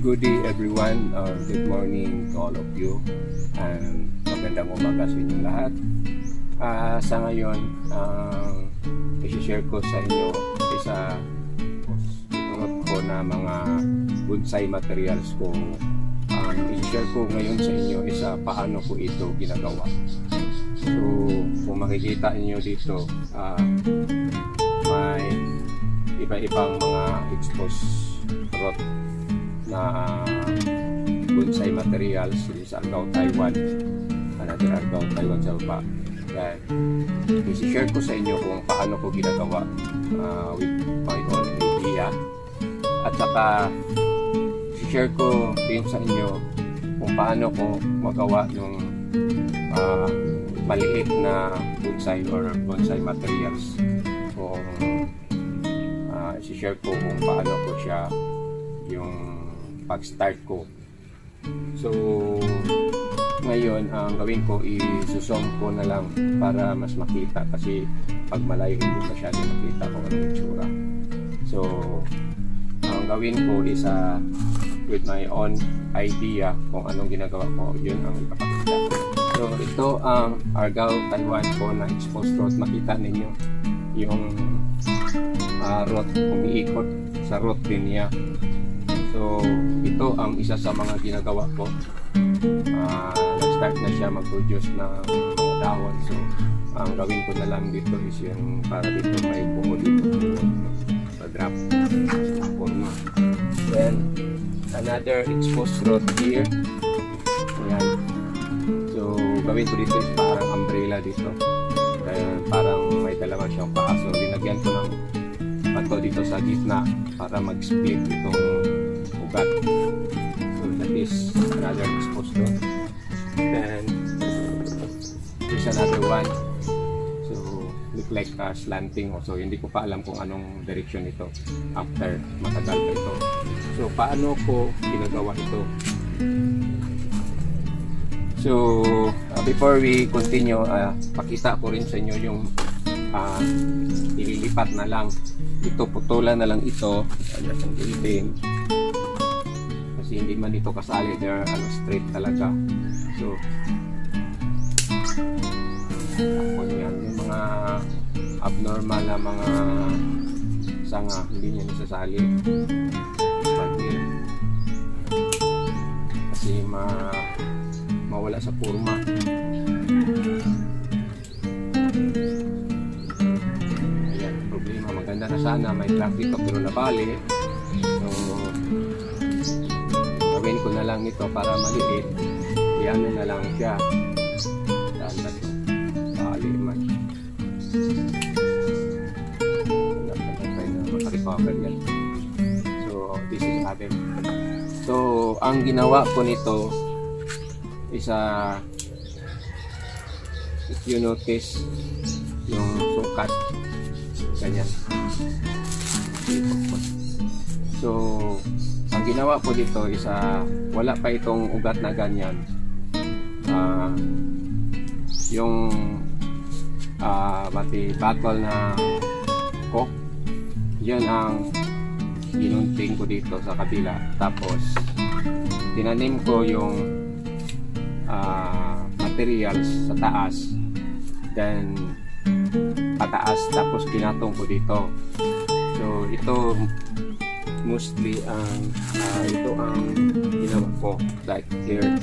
Good day everyone, good morning to all of you, and magandang umaga sa inyong lahat. Sa ngayon, i-share ko sa inyo isa ko na mga bonsai materials ko. I-share ko ngayon sa inyo isa paano ko ito ginagawa. So kung makikita niyo dito, may iba-ibang mga exposed rod na bonsai materials sa Argao, Taiwan. Another Argao, Taiwan sa baba. Yan. I-share ko sa inyo kung paano ko ginagawa with my own idea. At saka i-share ko din sa inyo kung paano ko magawa ng maliit na bonsai or bonsai materials. Kung i-share ko kung paano ko siya yung pag-start ko. So ngayon ang gawin ko, isusong ko na lang para mas makita, kasi pag malayo hindi masyado makita kung anong itsura. So ang gawin ko is with my own idea kung anong ginagawa ko, yun ang ipapakita. So ito ang Argao, Taiwan po na exposed rod. Makita ninyo yung rod umiikot sa rod din niya. So ito ang isa sa mga ginagawa ko. Nag-start na siya mag-produce ng mga dahon. So ang gawin ko na lang dito is yung para dito may bungo dito sa drop forma. Then another exposed rod here. Ayan. So gawin ko dito is parang umbrella dito. Parang may dalawa siyang paa. So linagyan ko ng pato dito sa gitna para mag-split itong ugat. So that is another exposed rod. Then there's another one. So look like slanting also. Hindi ko pa alam kung anong direction ito after matagal pa ito. So paano ko ginagawa ito? So before we continue, pakita ko rin sa inyo yung ililipat na lang ito, putulan na lang ito ang building, kasi hindi man ito kasali, they're straight talaga. So tapos yan, yung mga abnormal na mga sanga hindi niya nisasali kasi mawala sa forma. Ayan, problema, maganda na sana may track dito pero nabali. So gawin ko na lang ito para maliit, yan na lang siya. Bali man makarecover yan. So this is natin. So ang ginawa ko nito is if you notice yung sukat ganyan. So ang ginawa ko dito is wala pa itong ugat na ganyan. Yung bakal na coke, yun ang ginunting ko dito sa kabila. Tapos tinanim ko yung materials sa taas, then pataas, tapos pinatong ko dito. So ito mostly ito ang ginawa ko. Like here,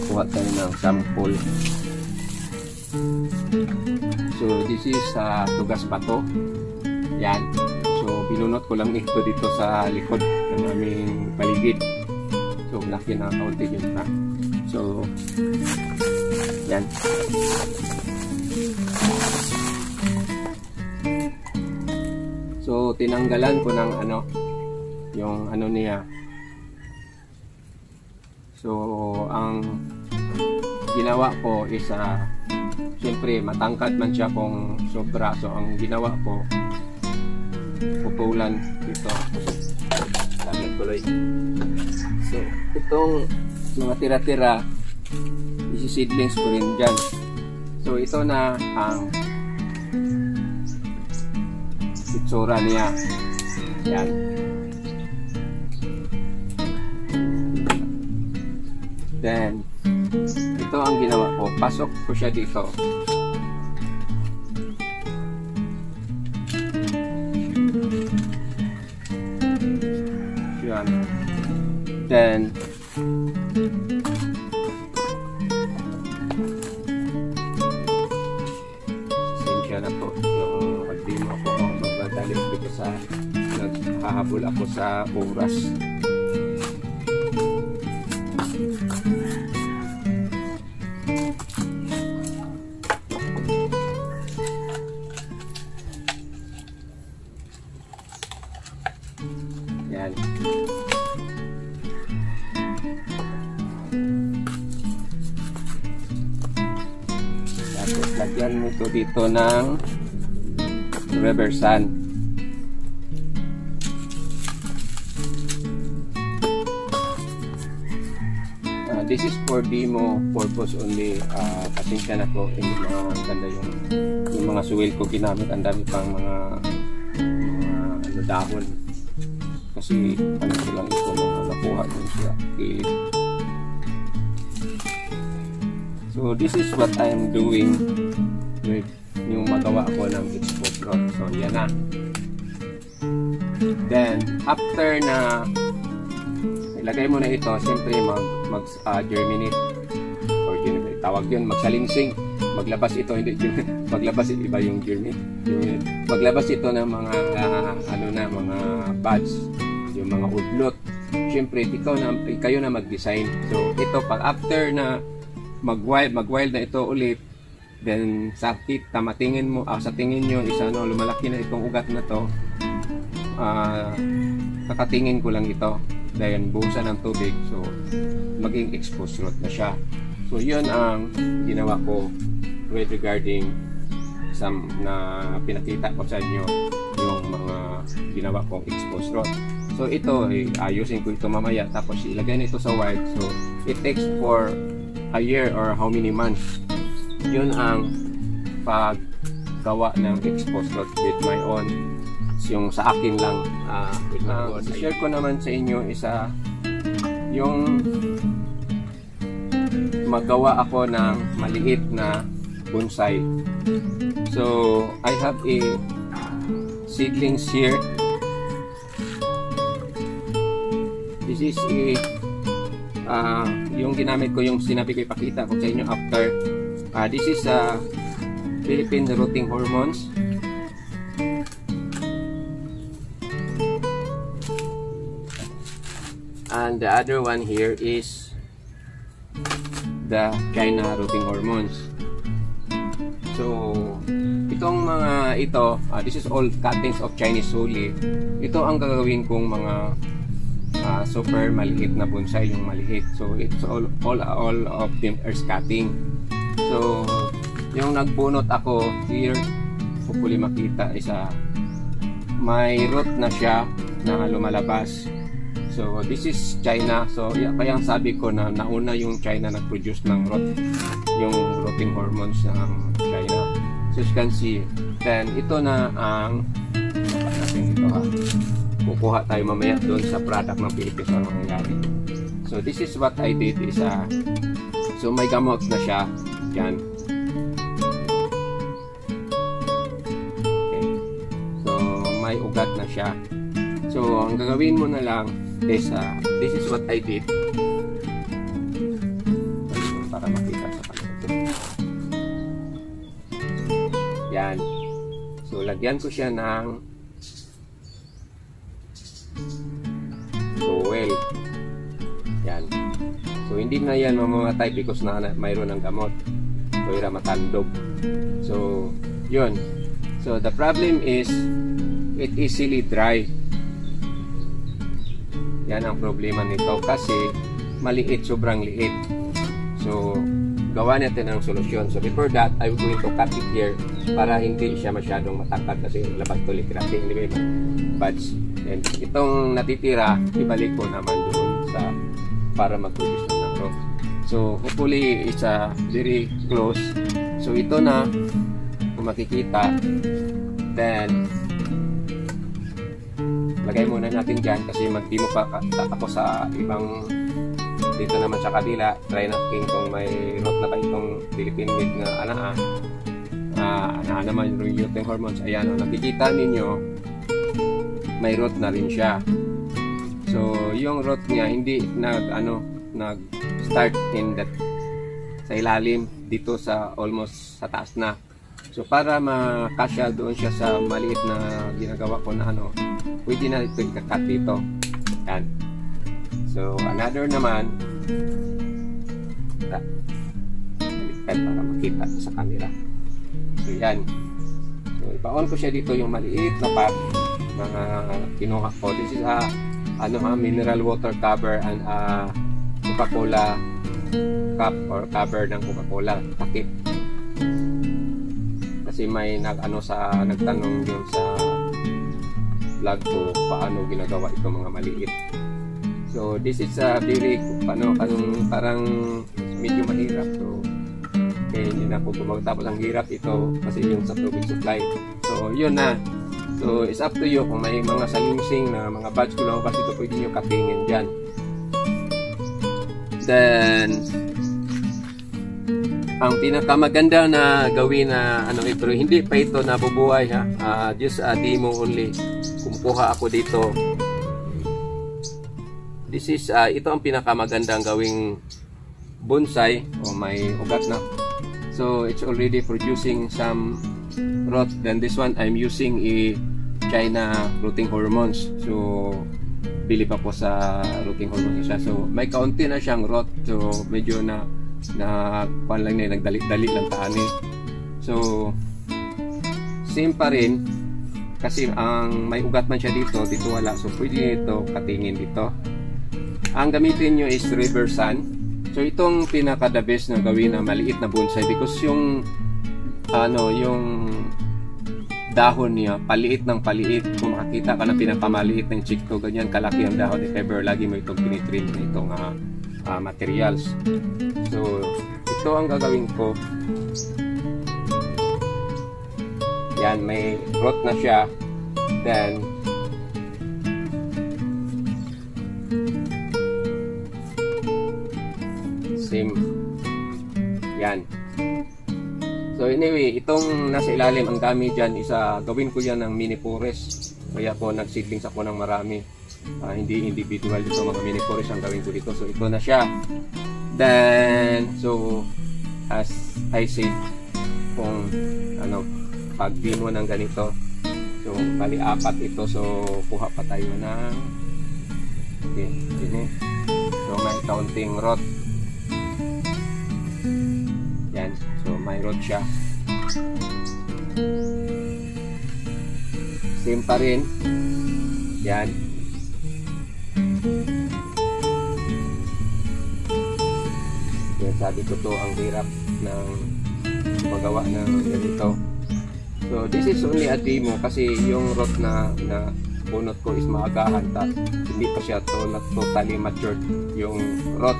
kuha tayo ng sample. So this is tugas bato. Yan. So binunot ko lang ito dito sa likod ng aming paligid. So laki na kaunti yun na. So yan. So tinanggalan ko ng yung niya. So ang ginawa ko is siyempre matangkad man siya kung sobra. So ang ginawa ko, putulan dito. Talag tuloy. So itong mga tira-tira, isi-seedlings ko rin dyan. So ito na ang itsura niya. Yan. Then, ito ang ginawa ko. Pasok ko siya dito. Yan. Then, sensya na po yung pag-demo ko. Magdadali dito sa naghahabol ako sa oras. Yan. Tapos lagyan mo ito dito ng rubber sand. This is for demo purpose only. Pasensya na po, hindi na ganda yung mga suwil ko ginamit. Ang dami pang mga dahon. Kasi ano ko lang ito nung nakuha dun siya kilid. So this is what I am doing with yung magawa ko ng exposed rod. So yan na. Then after na ilagay mo na ito, siyempre mag-germinate or germinate. Tawag yun, magsalinsing. Maglabas ito, hindi maglabas iba yung germinate. Maglabas ito ng mga mga buds, yung mga udlot. Siyempre, kayo na mag-design. So ito, pag after na mag-wild na ito ulit, then sa tingin mo, sa tingin nyo is lumalaki na itong ugat na to, kakatingin ko lang ito. Then buhusan ng tubig, so maging exposed rod na siya. So yun ang ginawa ko with regarding na pinakita ko sa inyo yung mga ginawa kong exposed rod. So ito, ayusin ko ito mamaya, tapos ilagay na ito sa wild. So it takes for a year or how many months. Yun ang paggawa ng exposed rod with my own. Yung sa akin lang, share ko naman sa inyo isa yung magawa ako ng maliit na bonsai. So I have a seedlings here. This is yung ginamit ko, yung sinabi ko ipakita ko sa inyo after. This is Philippine rooting hormones. And the other one here is the China rooting hormones. So itong mga ito, this is all cuttings of Chinese Soli. Ito ang gagawin kong mga super maliit na bonsai, yung maliit. So it's all of them are cutting. So yung nagbunot ako here, hopefully makita, isa may root na siya na lumalabas. So this is China. So kaya ang sabi ko na nauna yung China nag-produce ng yung rooting hormones ng China. So you can see, then ito na ang natin ito kukuha tayo mamaya doon sa product ng Philippines na mangyayari. So this is what I did is so may gamot na siya yan. Okay. So may ugat na siya. So ang gagawin mo na lang is this is what I did para makita sa kanila. Yan. So lagyan ko siya ng soil. Yan. So hindi na yan mamamatay because na mayroon ng gamot. So ira matandog. So yun. So the problem is it easily dry. Yan ang problema nito kasi maliit, sobrang liit. So gawa natin ng solusyon. So before that, I'm going to cut it here para hindi siya masyadong matangkad kasi labas tuloy grabe, hindi ba buds. And itong natitira, ibalik ko naman doon sa para mag-produce ng root. So hopefully it's very close. So ito na, kung makikita, then lagay muna natin dyan kasi mag-demo pa ako sa ibang dito naman sa kabila, try natin kung may rot na ba itong Philippine made na anaa. Anaa naman yung lutein hormones. Ayan, nakikita ninyo, may rot na rin siya. So, yung rot niya hindi nag-start in that sa ilalim, dito sa almost sa taas na. So, para makasya doon siya sa maliit na ginagawa ko na pwede na ito ikakat dito. Yan. So, another naman, baliktad para makita sa camera. So, yan. So, ipa-on ko siya dito yung maliit na pot, mga kinuha ko. This is mineral water cover and Coca-Cola cup or cover ng Coca-Cola, takip. Kasi may nagtanong yun sa vlog ko paano ginagawa ito mga maliit. So this is very parang medyo mahirap. So hindi na po tapos ang hirap ito kasi yung sa tubig supply. So yun na. So it's up to you kung may mga salingsing na mga batch ko lang kasi ito pwede nyo kapingin dyan. Then ang pinakamaganda na gawin na pero hindi pa ito nabubuhay ha. Just a demo only. Kumukuha ako dito. This is ito ang pinakamagandang gawing bonsai may ugat na. So it's already producing some rot. Then this one I'm using China rooting hormones. So bili pa po sa rooting hormones siya. So may kaunti na siyang rot. So medyo na kuan lang niya, nagdali-dali lang taani. So same pa rin kasi ang may ugat man siya dito wala. So pwede ito katingin dito. Ang gamitin nyo is river sand. So itong pinaka the best na gawin na maliit na bonsai because yung yung dahon niya paliit ng paliit. Kung makakita ka na pinakamaliit ng chikto, ganyan kalaki ang dahon. If ever lagi mo itong pinitrim na itong materials. So ito ang gagawin ko. Yan, may rot na siya. Then same. Yan. So anyway, itong nasa ilalim, ang dami dyan, gawin ko yan ng mini forest. Kaya po nagseedlings ako ng marami. Hindi individual dito, mga mini forest ang gawin ko dito. So ito na siya. Then, so as I said, kung pag di mo ng ganito, so bali 4 ito. So kuha pa tayo ng ini. So may counting rot. Yan. So may rot siya. Same pa rin. Yan. Yan, sabi ko to ang hirap ng magawa ng ganito. So this is only a demo kasi yung rot na bunot ko is maagahan, hindi pa siya not totally matured yung rot.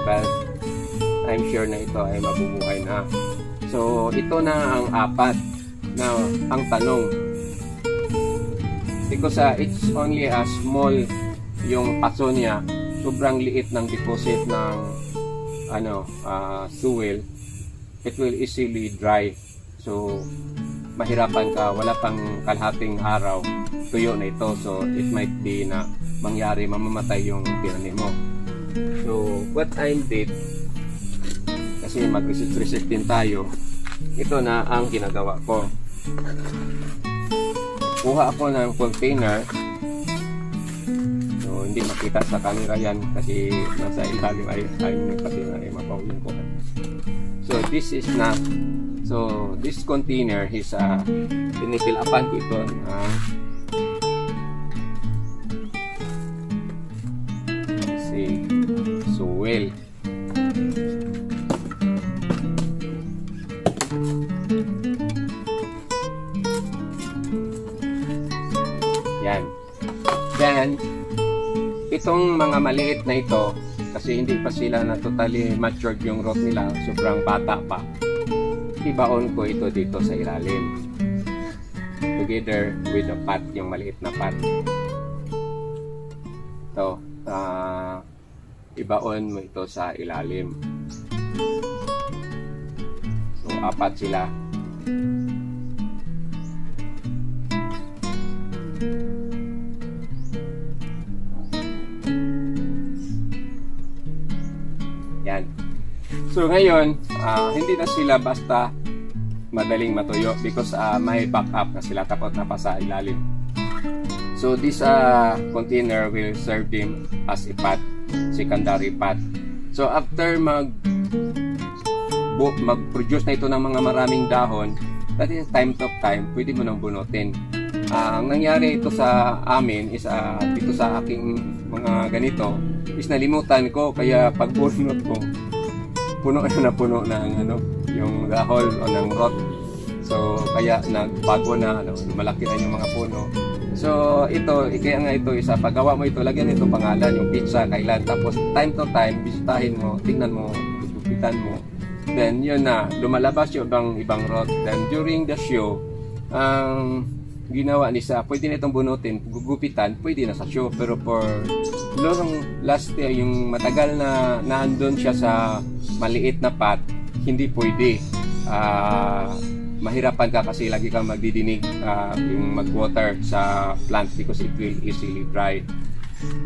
But I'm sure na ito ay mabubuhay na. So ito na ang 4 na ang tanong. Because it's only a small yung paso niya, sobrang liit ng deposit ng soil, it will easily dry. So mahirapan ka, wala pang kalahating araw, tuyo na ito. So it might be na mangyari, mamamatay yung tinanim mo. So what I did, kasi mag-research din tayo, ito na ang ginagawa ko. Kuha ako ng container. So hindi makita sa camera yan kasi nasa ilalim ay mapawin ko. So this is na, so this container is pinipilapan ko ito na soil. Yan. Then itong mga maliit na ito, kasi hindi pa sila na totally matured yung rot nila, sobrang bata pa, ibaon ko ito dito sa ilalim together with the pot, yung maliit na pot. Ito ibaon mo ito sa ilalim. So, 4 sila. Yan. So, ngayon, hindi na sila basta madaling matuyo because may backup na sila tapos na pa sa ilalim. So, this container will serve them as a pot, secondary pot. So, after mag-produce na ito ng mga maraming dahon, that is time to time, pwede mo nang bunutin. Ang nangyari ito sa amin is dito sa aking mga ganito is nalimutan ko, kaya pag bunot ko puno na ng yung dahol o ng rot. So kaya nagbago na malaki na yung mga puno. So ito, kaya nga ito isa paggawa mo ito, lagyan ito pangalan, yung pizza kailan, tapos time to time bisitahin mo, tingnan mo, gupitan mo. Then yun na, lumalabas yung ibang rot. Then during the show, ginawa nisa, pwede na itong bunutin, gugupitan, pwede na sa show. Pero for last year, yung matagal na naandun siya sa maliit na pot, hindi pwede. Mahirapan ka kasi lagi kang magdidinig yung mag-water sa plant because it will easily dry.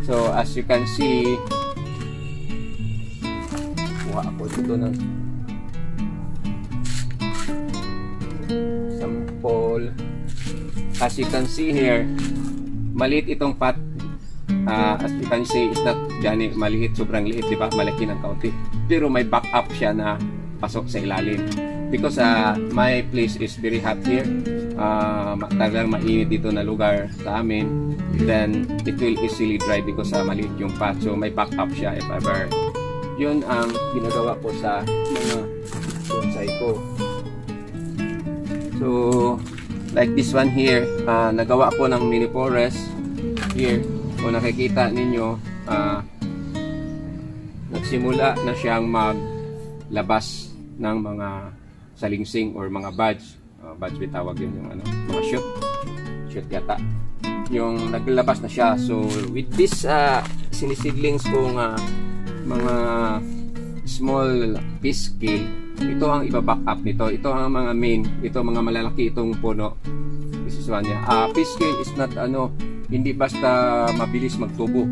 So as you can see, kuha ako dito ng sample. As you can see here, maliit itong pot. As you can see, is not gani maliit, sobrang liit, di ba? Malaki ng kaunti. Pero may backup siya na pasok sa ilalim. Because my place is very hot here. Talagang mainit dito na lugar sa amin. Then it will easily dry because maliit yung pot. So may backup siya if ever. Yun ang ginagawa ko sa mga bonsai ko. So like this one here, nagawa ko ng mini forest here. Kung nakikita ninyo, nagsimula na siyang maglabas ng mga salingsing or mga buds. Buds bitawag yun, yung mga shoot yata. Yung naglabas na siya. So with this sinisidlings kong mga small piece scale, ito ang iba-back up nito. Ito ang mga main, ito mga malalaki itong puno. This is one niya. Piece scale is not hindi basta mabilis magtubo.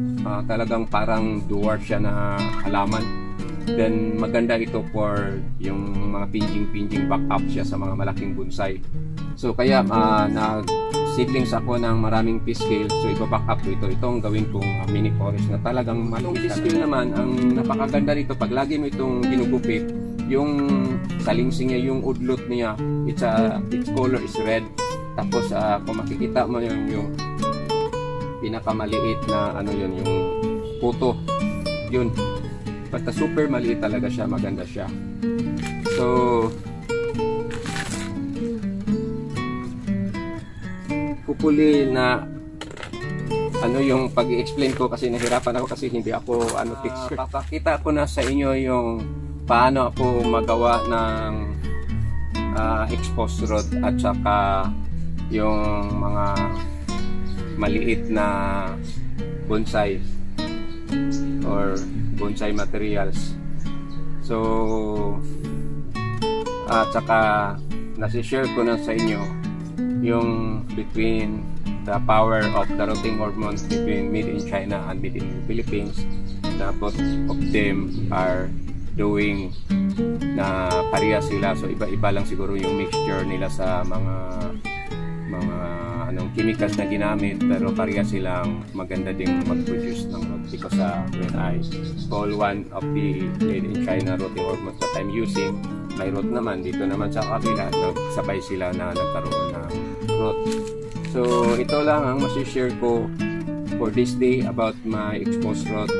Talagang parang dwarf siya na halaman. Then maganda ito for yung mga pinjing back up siya sa mga malaking bonsai. So kaya nag-seedlings ako ng maraming piece scale. So iba-back up ko ito. Itong gawin kong mini forest na talagang malong piece scale naman. Ang napakaganda nito pag lagi mo itong ginugupit, yung salingsing niya, yung udlot niya, its color is red. Tapos kung makikita mo yung pinakamaliit na yun, yung puto, yun, basta super maliit talaga siya, maganda siya. So hopefully na yung pag-i-explain ko, kasi nahirapan ako kasi hindi ako teacher. Papakita ko na sa inyo yung paano ako magawa ng exposed rod at saka yung mga maliit na bonsai or bonsai materials. So at saka nasi-share ko na sa inyo yung between the power of the rotting hormones between made in China and made in the Philippines, na both of them are doing na pareha sila. So iba-iba lang siguro yung mixture nila sa mga chemicals na ginamit, pero pareha silang maganda ding mag-produce ng rot. Because when I call one of the made in China rotting hormones that I'm using, may rot naman dito naman sa kabila, nagsabay sila na nagkaroon ng rot. So ito lang ang masishare ko for this day about my exposed rot,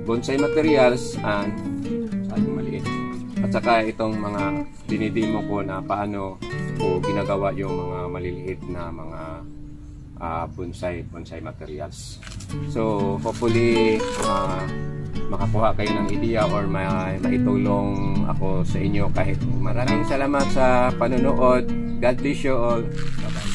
bonsai materials, and maliit. At saka itong mga dinidemo ko na paano ko ginagawa yung mga maliliit na mga bonsai materials. So hopefully makakuha kayo ng idea or maitulong ako sa inyo kahit. Maraming salamat sa panonood. God bless you all. Bye-bye.